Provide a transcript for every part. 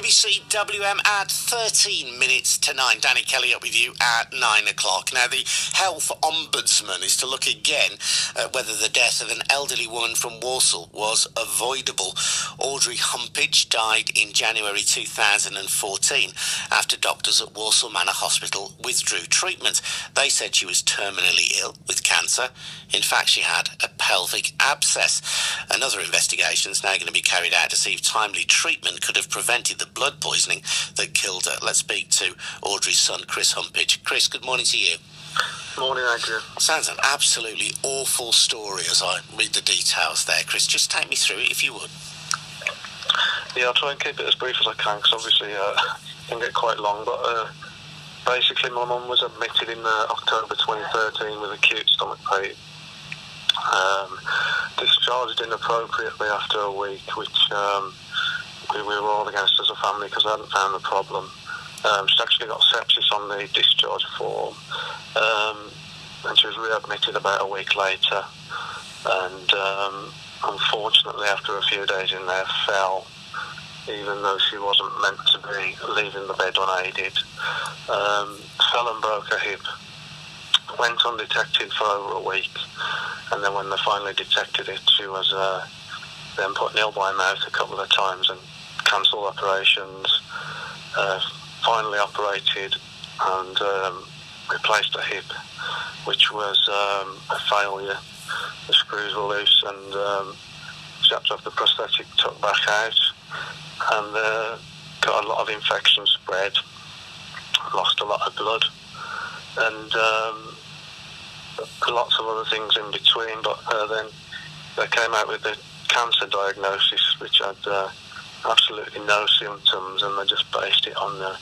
WCWM at 13 minutes to 9. Danny Kelly up with you at 9 o'clock. Now, the Health Ombudsman is to look again at whether the death of an elderly woman from Walsall was avoidable. Audrey Humpage died in January 2014 after doctors at Walsall Manor Hospital withdrew treatment. They said she was terminally ill with cancer. In fact, she had a pelvic abscess. Another investigation is now going to be carried out to see if timely treatment could have prevented the blood poisoning that killed her. Let's speak to Audrey's son, Chris Humpage. Chris, good morning to you. Morning, Adrian. Sounds an absolutely awful story as I read the details there. Chris, just take me through it if you would. Yeah, I'll try and keep it as brief as I can because obviously it can get quite long. But basically, my mum was admitted in October 2013 with acute stomach pain. Discharged inappropriately after a week, which we were all against as a family because I hadn't found the problem. She'd actually got sepsis on the discharge form, and she was readmitted about a week later. And unfortunately, after a few days in there, fell, even though she wasn't meant to be leaving the bed unaided. Fell and broke her hip. Went undetected for over a week, and then when they finally detected it, she was then put nil by mouth a couple of times and cancelled operations. Finally operated and replaced her hip, which was a failure. The screws were loose, and she had to have the prosthetic tucked back out, and got a lot of infection spread, lost a lot of blood, and lots of other things in between. But then they came out with the cancer diagnosis, which had absolutely no symptoms, and they just based it on the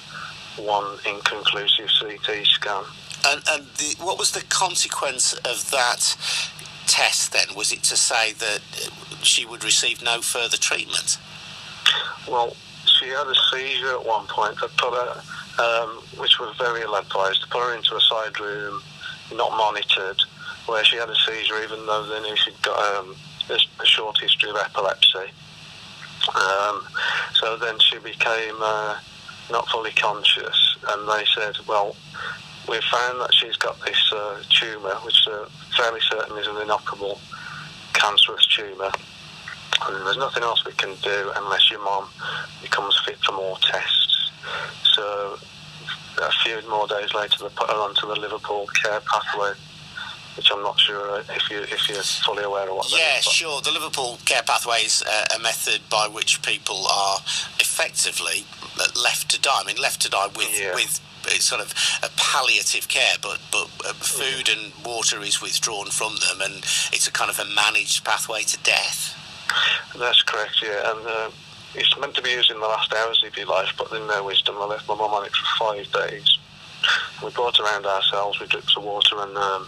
one inconclusive CT scan. And what was the consequence of that test then? Was it to say that she would receive no further treatment? Well, she had a seizure at one point. They put her, which was very ill-advised, to put her into a side room, not monitored, where she had a seizure even though they knew she'd got a short history of epilepsy. So then she became not fully conscious, and they said, well, we've found that she's got this tumour, which fairly certain is an inoperable cancerous tumour, and there's nothing else we can do unless your mum becomes fit for more tests. So a few more days later they put her onto the Liverpool care pathway, which I'm not sure if you're fully aware of what that is. Yeah, sure. The Liverpool care pathway is a method by which people are effectively left to die. I mean, left to die with sort of a palliative care, but food and water is withdrawn from them, and it's a kind of a managed pathway to death. That's correct, yeah. And it's meant to be used in the last hours of your life, but in their wisdom, I left my mum on it for 5 days. We brought around ourselves with drips of water and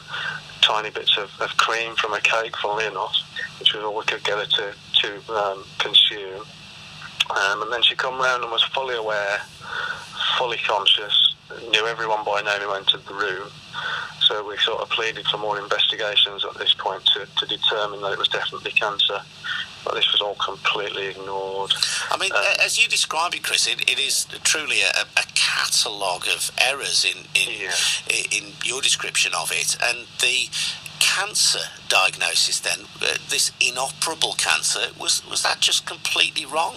tiny bits of cream from a cake, funnily enough, which was all we could get her to consume. And then she come round and was fully aware, fully conscious, knew everyone by name who entered the room. So we sort of pleaded for more investigations at this point to determine that it was definitely cancer. But this was all completely ignored. I mean, as you describe it, Chris, it is truly a catalogue of errors in your description of it. And the cancer diagnosis then, this inoperable cancer, was that just completely wrong?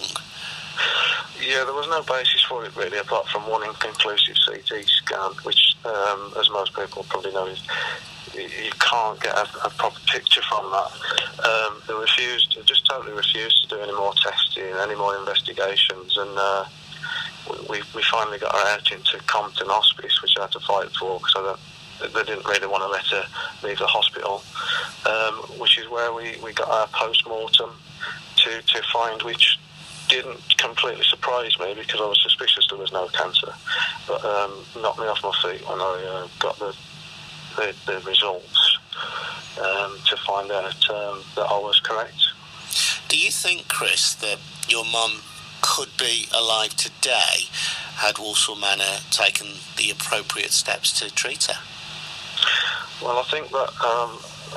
Yeah, there was no basis for it really, apart from one inconclusive CT scan, which, as most people probably know, is you can't get a proper picture from that. They just totally refused to do any more testing, any more investigations, and we finally got her out into Compton Hospice, which I had to fight for because they didn't really want to let her leave the hospital, which is where we got our post-mortem to find, which didn't completely surprise me because I was suspicious there was no cancer, but knocked me off my feet when I got the results to find out that I was correct. Do you think, Chris, that your mum could be alive today had Walsall Manor taken the appropriate steps to treat her? Well, I think that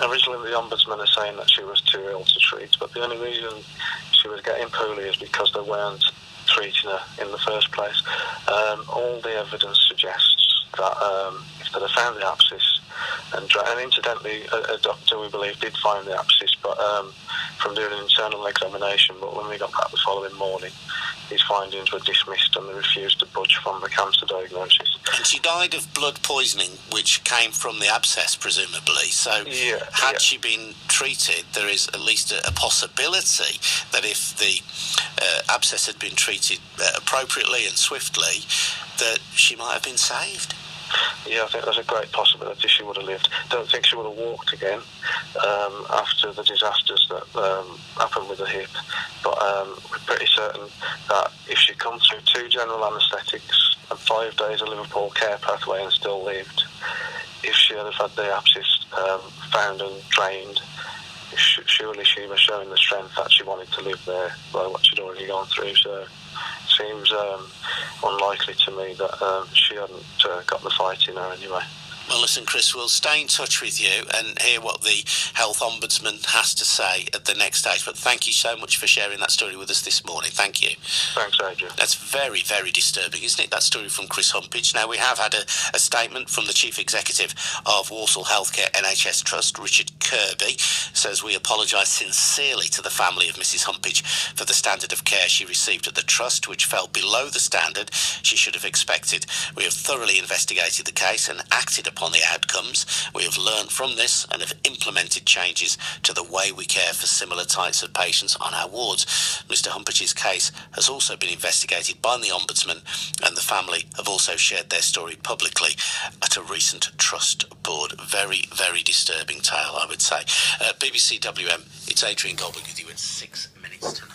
originally the Ombudsman are saying that she was too ill to treat, but the only reason she was getting poorly is because they weren't treating her in the first place. All the evidence suggests that if they'd have found the abscess, and incidentally, a doctor, we believe, did find the abscess, but from doing an internal examination, but when we got back the following morning, his findings were dismissed and they refused to budge from the cancer diagnosis. And she died of blood poisoning, which came from the abscess, presumably. So had she been treated, there is at least a possibility that if the abscess had been treated appropriately and swiftly, that she might have been saved. Yeah, I think there's a great possibility she would have lived. Don't think she would have walked again after the disasters that happened with the hip. But we're pretty certain that if she'd come through 2 general anaesthetics and 5 days of Liverpool care pathway and still lived, if she had had the abscess found and drained, surely she was showing the strength that she wanted to live there by what she'd already gone through. So it seems unlikely to me that she hadn't got the fight in her anyway. Well, listen, Chris, we'll stay in touch with you and hear what the Health Ombudsman has to say at the next stage. But thank you so much for sharing that story with us this morning. Thank you. Thanks, Adrian. That's very, very disturbing, isn't it, that story from Chris Humpage? Now, we have had a statement from the Chief Executive of Walsall Healthcare NHS Trust, Richard Kirby, says we apologise sincerely to the family of Mrs Humpage for the standard of care she received at the Trust, which fell below the standard she should have expected. We have thoroughly investigated the case and acted upon the outcomes. We have learned from this and have implemented changes to the way we care for similar types of patients on our wards. Mr Humpage's case has also been investigated by the Ombudsman, and the family have also shared their story publicly at a recent Trust board. Very, very disturbing tale, I would say. BBC WM, it's Adrian Goldberg with you at 6 minutes to 9.